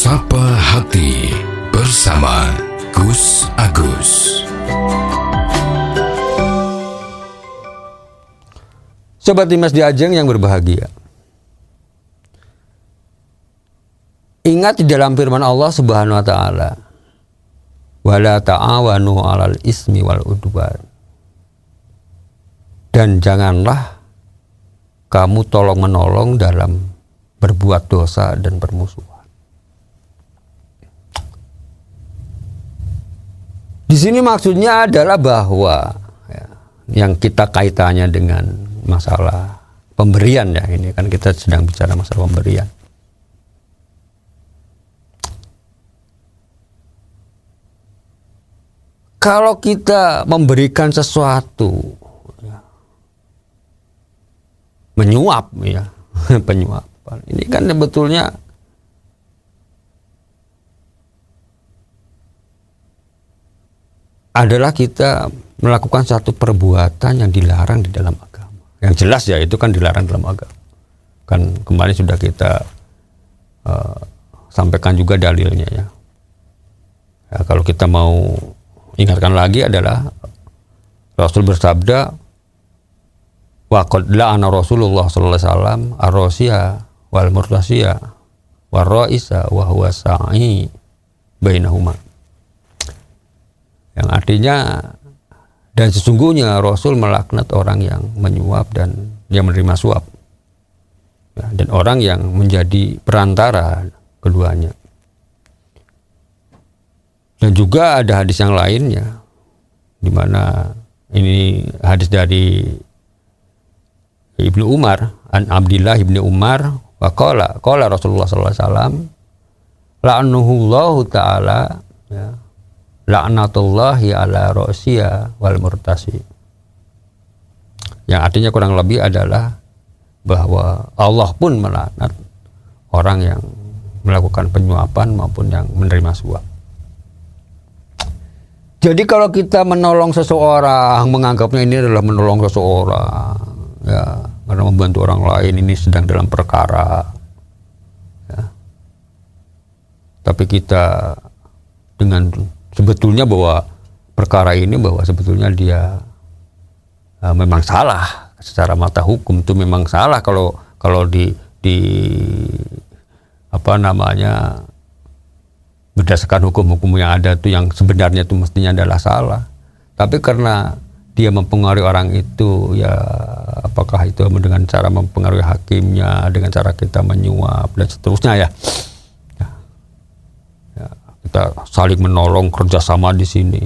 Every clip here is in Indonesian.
Sapa Hati bersama Gus Agus. Sobat Dimas Diajeng yang berbahagia, ingat di dalam firman Allah Subhanahu wa taala, wala ta'awanu 'alal ismi wal udwan. Dan janganlah kamu tolong-menolong dalam berbuat dosa dan permusuhan. Di sini maksudnya adalah bahwa yang kita kaitannya dengan masalah pemberian, ya, ini kan kita sedang bicara masalah pemberian. Kalau kita memberikan sesuatu, menyuap, ya, penyuapan, ini kan sebetulnya adalah kita melakukan satu perbuatan yang dilarang di dalam agama. Yang jelas ya itu kan dilarang dalam agama. Kan kemarin sudah kita sampaikan juga dalilnya, ya. Kalau kita mau ingatkan lagi adalah Rasul bersabda, wa qad la'ana Rasulullah sallallahu alaihi wasallam ar-rasiya wal murtasiya war ra'isa wa huwa sa'i bainahuma. Yang artinya, dan sesungguhnya Rasul melaknat orang yang menyuap dan yang menerima suap, ya, dan orang yang menjadi perantara keduanya. Dan juga ada hadis yang lainnya, di mana ini hadis dari Ibnu Umar, an Abdillah Ibnu Umar, wa qala Rasulullah sallallahu alaihi wasallam, la'anahullahu ta'ala, ya, la'natullahi ala ra'siya wal murtasi. Yang artinya kurang lebih adalah bahwa Allah pun melaknat orang yang melakukan penyuapan maupun yang menerima suap. Jadi kalau kita menolong seseorang, menganggapnya ini adalah menolong seseorang, ya, karena membantu orang lain, ini sedang dalam perkara, ya. Tapi kita dengan sebetulnya bahwa perkara ini bahwa sebetulnya dia memang salah secara mata hukum, itu memang salah kalau di apa namanya, berdasarkan hukum-hukum yang ada itu, yang sebenarnya itu mestinya adalah salah. Tapi karena dia mempengaruhi orang itu, ya, apakah itu dengan cara mempengaruhi hakimnya, dengan cara kita menyuap dan seterusnya, ya. Kita saling menolong, kerjasama di sini.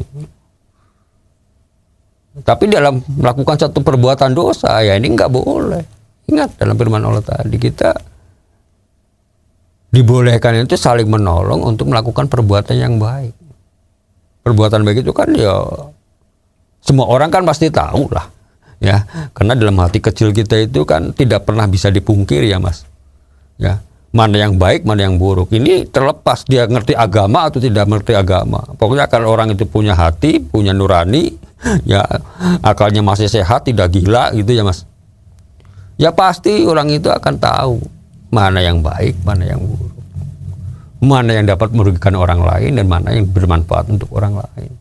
Tapi dalam melakukan satu perbuatan dosa, ya ini nggak boleh. Ingat dalam firman Allah tadi, kita dibolehkan itu saling menolong untuk melakukan perbuatan yang baik. Perbuatan baik itu kan ya semua orang kan pasti tahu lah, ya. Karena dalam hati kecil kita itu kan tidak pernah bisa dipungkiri, ya Mas, ya. Mana yang baik, mana yang buruk. Ini terlepas dia ngerti agama atau tidak ngerti agama. Pokoknya kalau orang itu punya hati, punya nurani, ya, akalnya masih sehat, tidak gila gitu, ya Mas, ya pasti orang itu akan tahu mana yang baik, mana yang buruk, mana yang dapat merugikan orang lain dan mana yang bermanfaat untuk orang lain.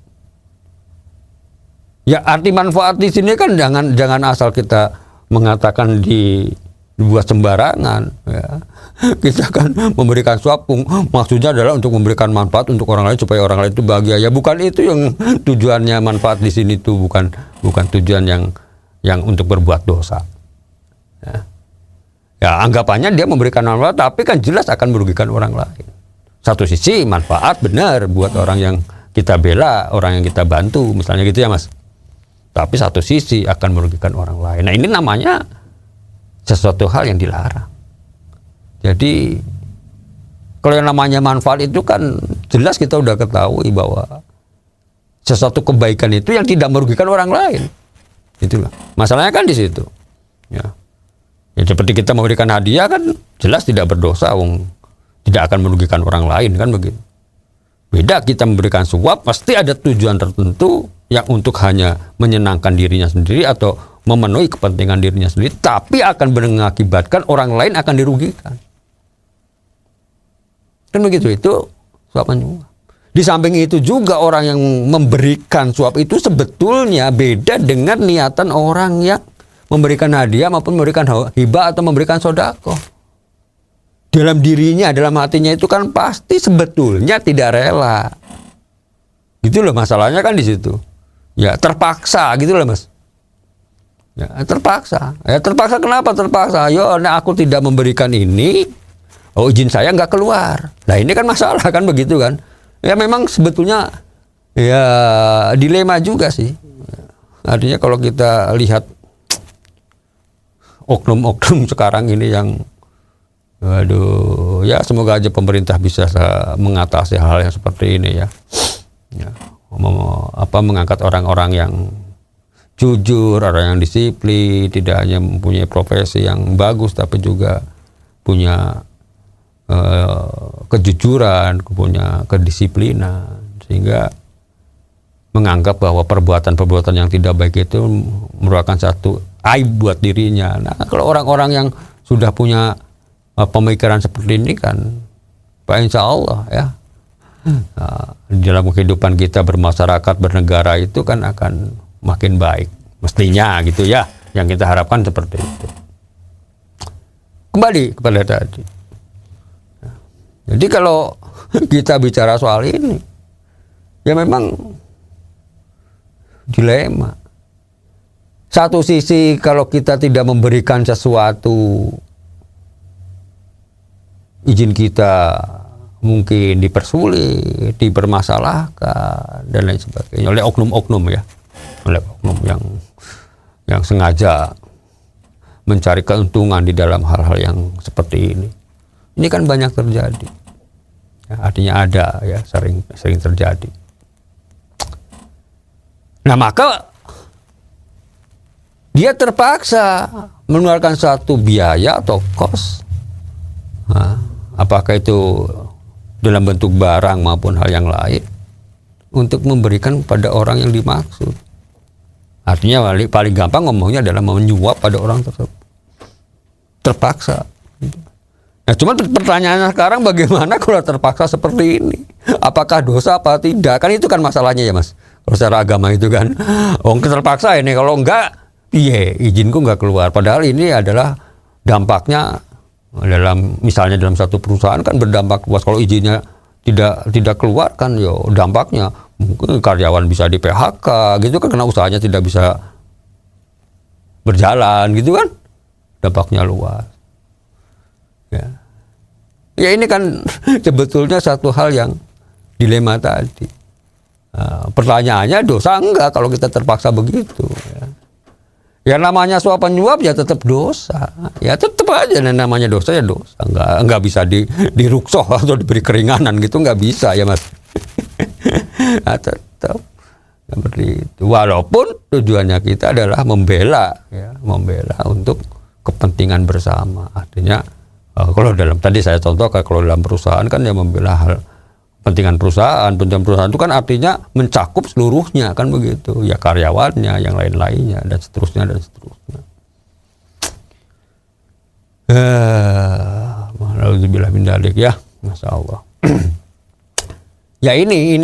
Ya, arti manfaat di sini kan jangan asal kita mengatakan dibuat sembarangan, ya. Kita kan memberikan suap, maksudnya adalah untuk memberikan manfaat untuk orang lain supaya orang lain itu bahagia. Ya bukan itu yang tujuannya. Manfaat di sini itu bukan tujuan yang untuk berbuat dosa. Ya, anggapannya dia memberikan manfaat, tapi kan jelas akan merugikan orang lain. Satu sisi manfaat benar buat orang yang kita bela, orang yang kita bantu, misalnya gitu, ya Mas. Tapi satu sisi akan merugikan orang lain. Nah, ini namanya sesuatu hal yang dilarang. Jadi kalau yang namanya manfaat itu kan jelas kita udah ketahui bahwa sesuatu kebaikan itu yang tidak merugikan orang lain. Itulah masalahnya kan di situ. Ya. Ya, seperti kita memberikan hadiah kan jelas tidak berdosa, tidak akan merugikan orang lain, kan begitu. Beda kita memberikan suap, pasti ada tujuan tertentu yang untuk hanya menyenangkan dirinya sendiri atau memenuhi kepentingan dirinya sendiri, tapi akan mengakibatkan orang lain akan dirugikan. Kan begitu, itu suap menyuap. Di samping itu juga orang yang memberikan suap itu sebetulnya beda dengan niatan orang yang memberikan hadiah maupun memberikan hibah atau memberikan sodako. Dalam dirinya, dalam hatinya itu kan pasti sebetulnya tidak rela. Gitu loh masalahnya kan di situ. Ya terpaksa gitu loh Mas. Ya terpaksa. Ya terpaksa kenapa terpaksa? Yo, nah aku tidak memberikan ini, oh izin saya nggak keluar. Nah ini kan masalah kan begitu kan. Ya memang sebetulnya ya dilema juga sih. Artinya kalau kita lihat oknum-oknum sekarang ini yang aduh, ya semoga aja pemerintah bisa mengatasi hal yang seperti ini ya. Ya, mengangkat orang-orang yang jujur, orang yang disiplin, tidak hanya mempunyai profesi yang bagus, tapi juga punya kejujuran, punya kedisiplinan, sehingga menganggap bahwa perbuatan-perbuatan yang tidak baik itu merupakan satu aib buat dirinya. Nah, kalau orang-orang yang sudah punya pemikiran seperti ini kan, Pak Insya Allah ya, dalam kehidupan kita bermasyarakat, bernegara itu kan akan makin baik. Mestinya gitu ya, yang kita harapkan seperti itu. Kembali kepada tadi. Jadi kalau kita bicara soal ini, ya memang dilema. Satu sisi kalau kita tidak memberikan sesuatu, izin kita mungkin dipersulit, dipermasalahkan dan lain sebagainya oleh oknum-oknum ya, oleh oknum yang sengaja mencari keuntungan di dalam hal-hal yang seperti ini. Ini kan banyak terjadi. Ya, artinya ada ya, sering terjadi. Nah maka dia terpaksa mengeluarkan satu biaya atau kos. Nah, apakah itu dalam bentuk barang maupun hal yang lain untuk memberikan pada orang yang dimaksud. Artinya paling gampang ngomongnya adalah menyuap pada orang tersebut. Terpaksa. Nah, cuma pertanyaannya sekarang bagaimana kalau terpaksa seperti ini? Apakah dosa apa tidak? Kan itu kan masalahnya ya Mas. Kalau secara agama itu kan, terpaksa ini. Kalau enggak, iya izinku enggak keluar. Padahal ini adalah dampaknya misalnya dalam satu perusahaan kan berdampak luas. Kalau izinnya tidak keluar kan, yo dampaknya mungkin karyawan bisa di PHK, gitu kan, karena usahanya tidak bisa berjalan, gitu kan, dampaknya luas. Ya ini kan sebetulnya satu hal yang dilema tadi. Pertanyaannya dosa enggak kalau kita terpaksa begitu. Ya namanya suap penyuap ya tetap dosa. Ya tetap aja namanya dosa ya dosa. Enggak bisa diruksoh atau diberi keringanan gitu, enggak bisa ya Mas. Nah, tetap seperti itu. Walaupun tujuannya kita adalah membela untuk kepentingan bersama. Artinya kalau tadi saya contohkan, kalau dalam perusahaan kan ya membela hal kepentingan perusahaan itu kan artinya mencakup seluruhnya kan begitu, ya karyawannya, yang lain-lainnya dan seterusnya. Alhamdulillah min dzalik ya, Masya Allah. Ya ini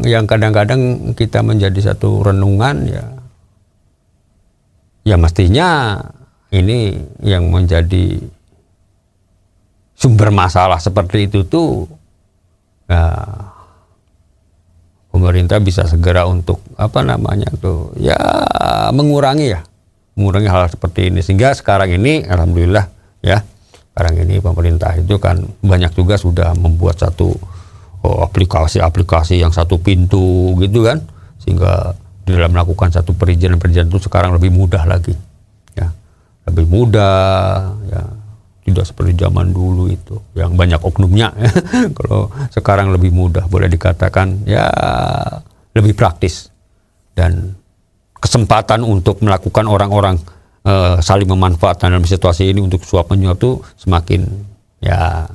yang kadang-kadang kita menjadi satu renungan ya mestinya ini yang menjadi sumber masalah seperti itu tuh pemerintah bisa segera untuk mengurangi hal seperti ini, sehingga sekarang ini alhamdulillah ya, sekarang ini pemerintah itu kan banyak juga sudah membuat satu aplikasi yang satu pintu gitu kan, sehingga di dalam melakukan satu perizinan itu sekarang lebih mudah lagi ya, lebih mudah ya. Tidak seperti zaman dulu itu yang banyak oknumnya. Kalau sekarang lebih mudah, boleh dikatakan ya lebih praktis, dan kesempatan untuk melakukan orang-orang saling memanfaatkan dalam situasi ini untuk suap menyuap itu semakin ya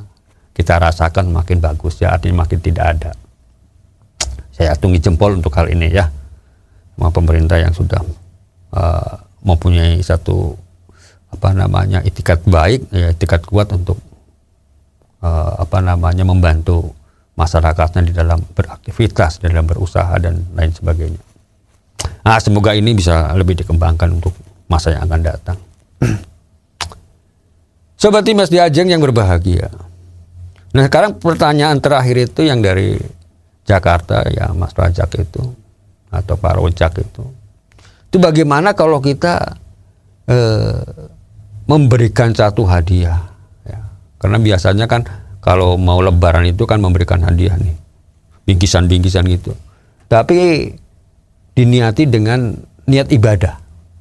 kita rasakan makin bagus ya, artinya makin tidak ada. Saya atungi jempol untuk hal ini ya, sama pemerintah yang sudah mempunyai satu itikat baik ya, itikat kuat untuk membantu masyarakatnya di dalam beraktivitas, di dalam berusaha dan lain sebagainya. Nah, semoga ini bisa lebih dikembangkan untuk masa yang akan datang. Sobat Timas Diajeng yang berbahagia. Nah, sekarang pertanyaan terakhir itu yang dari Jakarta ya, Mas Rajak itu atau Pak Rojak itu bagaimana kalau kita memberikan satu hadiah ya. Karena biasanya kan kalau mau lebaran itu kan memberikan hadiah nih, bingkisan-bingkisan gitu, tapi diniati dengan niat ibadah.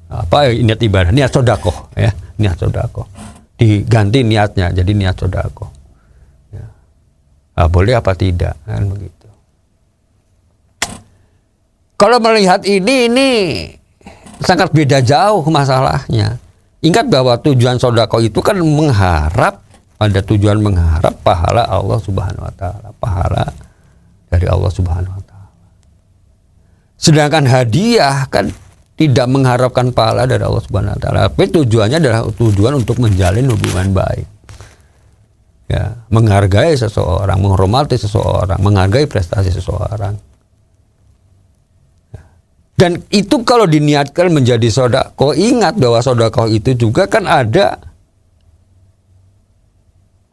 Apa niat ibadah? Niat sodakoh ya, niat sodakoh diganti niatnya jadi niat sodakoh ya. Boleh apa tidak kan begitu. Kalau melihat ini sangat beda jauh masalahnya. Ingat bahwa tujuan sodako itu kan mengharap pahala Allah Subhanahu Wa Taala, pahala dari Allah Subhanahu Wa Taala. Sedangkan hadiah kan tidak mengharapkan pahala dari Allah Subhanahu Wa Taala, tapi tujuannya adalah tujuan untuk menjalin hubungan baik. Ya, menghargai seseorang, menghormati seseorang, menghargai prestasi seseorang. Dan itu kalau diniatkan menjadi sodako, ingat bahwa sodako itu juga kan ada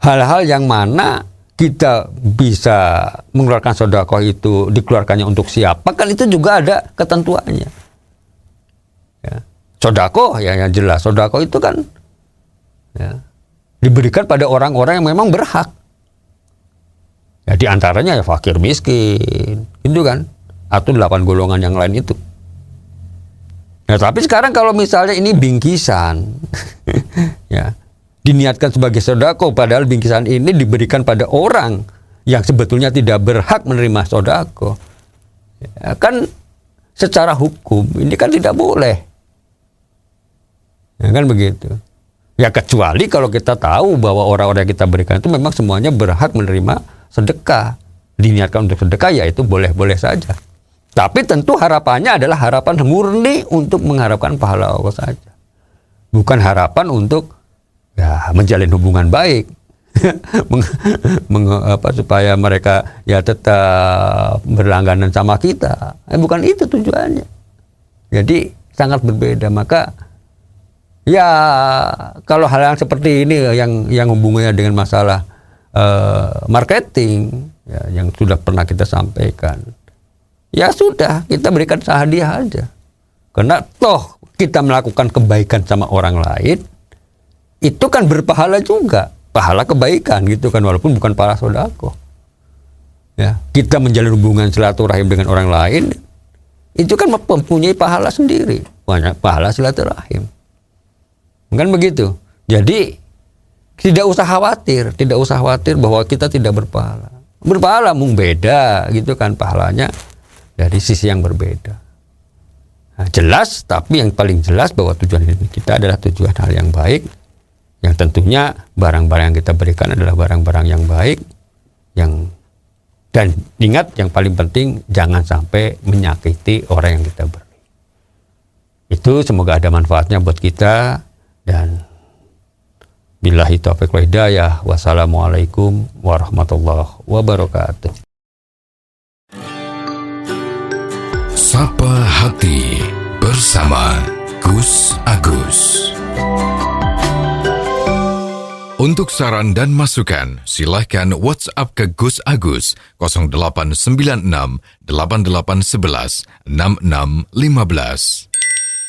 hal-hal yang mana kita bisa mengeluarkan sodako itu, dikeluarkannya untuk siapa, kan itu juga ada ketentuannya. Ya. Sodako ya yang jelas, sodako itu kan ya, diberikan pada orang-orang yang memang berhak. Ya, di antaranya ya fakir miskin, itu kan, atau 8 golongan yang lain itu. Nah, tapi sekarang kalau misalnya ini bingkisan, ya, diniatkan sebagai sodako, padahal bingkisan ini diberikan pada orang yang sebetulnya tidak berhak menerima sodako, ya, kan secara hukum ini kan tidak boleh, ya, kan begitu. Ya kecuali kalau kita tahu bahwa orang-orang yang kita berikan itu memang semuanya berhak menerima sedekah, diniatkan untuk sedekah, ya itu boleh-boleh saja. Tapi tentu harapannya adalah harapan murni untuk mengharapkan pahala Allah saja. Bukan harapan untuk ya menjalin hubungan baik. Supaya mereka ya tetap berlangganan sama kita. Bukan itu tujuannya. Jadi sangat berbeda. Maka ya kalau hal yang seperti ini yang hubungannya dengan masalah marketing ya, yang sudah pernah kita sampaikan. Ya sudah, kita berikan hadiah aja. Karena toh kita melakukan kebaikan sama orang lain, itu kan berpahala juga. Pahala kebaikan gitu kan, walaupun bukan pahala sodako. Ya, kita menjalin hubungan silaturahim dengan orang lain, itu kan mempunyai pahala sendiri. Banyak pahala silaturahim. Kan begitu. Jadi, tidak usah khawatir bahwa kita tidak berpahala. Berpahala mung beda gitu kan pahalanya. Dari sisi yang berbeda. Nah, jelas, tapi yang paling jelas bahwa tujuan kita adalah tujuan hal yang baik, yang tentunya barang-barang yang kita berikan adalah barang-barang yang baik, dan ingat yang paling penting jangan sampai menyakiti orang yang kita beri. Itu semoga ada manfaatnya buat kita, dan billahi taufiq wal hidayah. Wassalamualaikum warahmatullahi wabarakatuh. Sapa Hati bersama Gus Agus. Untuk saran dan masukan, silahkan WhatsApp ke Gus Agus 0896 8811 6615.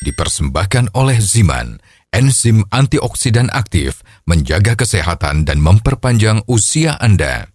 Dipersembahkan oleh Ziman, enzim antioksidan aktif, menjaga kesehatan dan memperpanjang usia Anda.